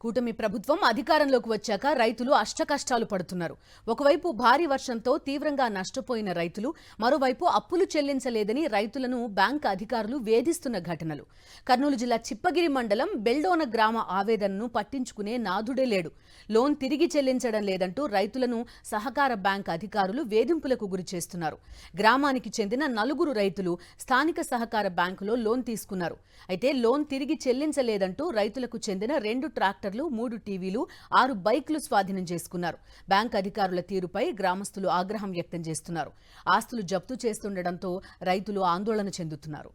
కూటమి ప్రభుత్వం అధికారంలోకి వచ్చాక రైతులు అష్టకష్టాలు పడుతున్నారు. ఒకవైపు భారీ వర్షంతో తీవ్రంగా నష్టపోయిన రైతులు, మరోవైపు అప్పులు చెల్లించలేదని రైతులను బ్యాంక్ అధికారులు వేధిస్తున్న ఘటనలు. కర్నూలు జిల్లా చిప్పగిరి మండలం బెల్డోన గ్రామ ఆవేదనను పట్టించుకునే నాథుడే లేడు. లోన్ తిరిగి చెల్లించడం లేదంటూ రైతులను సహకార బ్యాంక్ అధికారులు వేధింపులకు గురి చేస్తున్నారు. గ్రామానికి చెందిన 4 రైతులు స్థానిక సహకార బ్యాంకులో లోన్ తీసుకున్నారు. అయితే లోన్ తిరిగి చెల్లించలేదంటూ రైతులకు చెందిన 2 ట్రాక్టర్లు, 3 టీవీలు, 6 బైక్లు స్వాధీనం చేసుకున్నారు. బ్యాంక్ అధికారుల తీరుపై గ్రామస్తులు ఆగ్రహం వ్యక్తం చేస్తున్నారు. ఆస్తులు జప్తు చేస్తుండటంతో రైతులు ఆందోళన చెందుతున్నారు.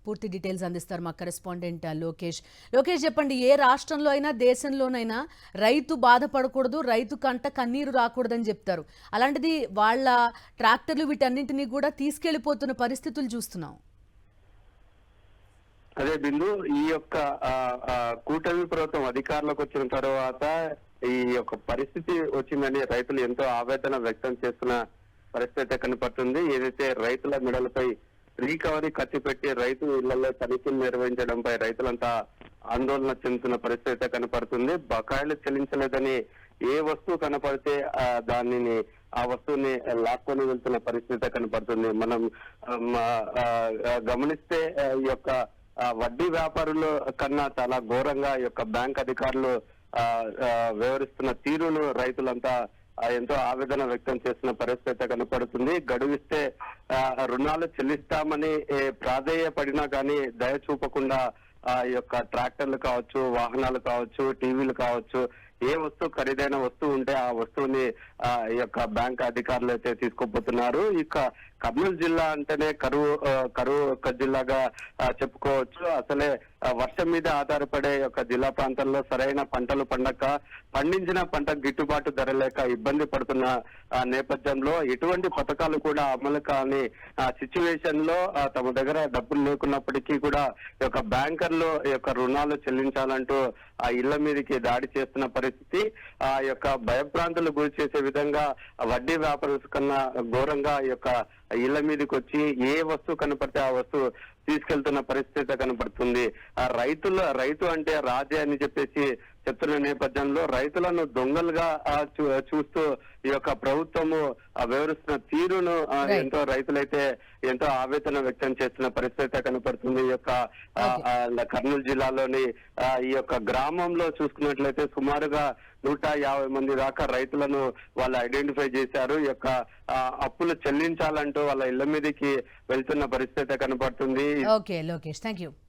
పూర్తి డీటెయిల్స్ అందిస్తారు మా కరెస్పాండెంట్ లోకేష్. చెప్పండి, ఏ రాష్ట్రంలో అయినా దేశంలోనైనా రైతు బాధపడకూడదు, రైతు కంట కన్నీరు రాకూడదని చెప్తారు. అలాంటిది వాళ్ళ ట్రాక్టర్లు వీటన్నింటినీ కూడా తీసుకెళ్లిపోతున్న పరిస్థితులు చూస్తున్నాం. అదే బిందు, ఈ యొక్క కూటమి ప్రభుత్వం అధికారంలోకి వచ్చిన తర్వాత ఈ యొక్క పరిస్థితి వచ్చిందని రైతులు ఎంతో ఆవేదన వ్యక్తం చేస్తున్న పరిస్థితి కనపడుతుంది. ఏదైతే రైతుల మెడలపై రీకవరీ ఖర్చు పెట్టి రైతు ఇళ్లలో తనిఖీలు నిర్వహించడంపై రైతులంతా ఆందోళన చెందుతున్న పరిస్థితి కనపడుతుంది. బకాయిలు చెల్లించలేదని ఏ వస్తువు కనపడితే ఆ వస్తువుని లాక్కొని వెళ్తున్న పరిస్థితి కనపడుతుంది. మనం గమనిస్తే ఈ యొక్క వడ్డీ వ్యాపారుల కన్నా చాలా ఘోరంగా ఈ యొక్క బ్యాంక్ అధికారులు వ్యవహరిస్తున్న తీరును రైతులంతా ఎంతో ఆవేదన వ్యక్తం చేస్తున్న పరిస్థితి కనపడుతుంది. గడువిస్తే రుణాలు చెల్లిస్తామని ప్రాధేయపడినా కానీ దయ చూపకుండా ఈ యొక్క ట్రాక్టర్లు కావచ్చు, వాహనాలు కావచ్చు, టీవీలు కావచ్చు, ఏ వస్తువు ఖరీదైన వస్తువు ఉంటే ఆ వస్తువుని ఈ యొక్క బ్యాంక్ అధికారులు అయితే తీసుకోబోతున్నారు. ఇక కర్నూలు జిల్లా అంటేనే కరువు యొక్క జిల్లాగా చెప్పుకోవచ్చు. అసలే వర్షం మీద ఆధారపడే యొక్క జిల్లా ప్రాంతాల్లో సరైన పంటలు పండక, పండించిన పంట గిట్టుబాటు ధర లేక ఇబ్బంది పడుతున్న నేపథ్యంలో ఎటువంటి పథకాలు కూడా అమలు కాని సిచ్యువేషన్ లో తమ దగ్గర డబ్బులు లేకున్నప్పటికీ కూడా ఈ యొక్క బ్యాంకర్లు ఈ యొక్క రుణాలు చెల్లించాలంటూ ఆ ఇళ్ల మీదకి దాడి చేస్తున్న పరిస్థితి, ఆ యొక్క భయభ్రాంతులు గురి చేసే విధంగా వడ్డీ వ్యాపారుల కన్నా ఘోరంగా ఈ యొక్క ఇళ్ల మీదకి వచ్చి ఏ వస్తువు కనపడితే ఆ వస్తువు తీసుకెళ్తున్న పరిస్థితి కనపడుతుంది. ఆ రైతు అంటే రాజే అని చెప్పేసి చెప్తున్న నేపథ్యంలో రైతులను దొంగలుగా చూస్తూ ఈ యొక్క ప్రభుత్వము వ్యవహరిస్తున్న తీరును రైతులైతే ఎంతో ఆవేదన వ్యక్తం చేస్తున్న పరిస్థితి కనపడుతుంది. ఈ యొక్క కర్నూలు జిల్లాలోని ఈ యొక్క గ్రామంలో చూసుకున్నట్లయితే సుమారుగా 150 మంది దాకా రైతులను వాళ్ళు ఐడెంటిఫై చేశారు. ఈ యొక్క అప్పులు చెల్లించాలంటూ వాళ్ళ ఇళ్ల మీదకి వెళ్తున్న పరిస్థితి కనపడుతుంది. Okay Lokesh, thank you.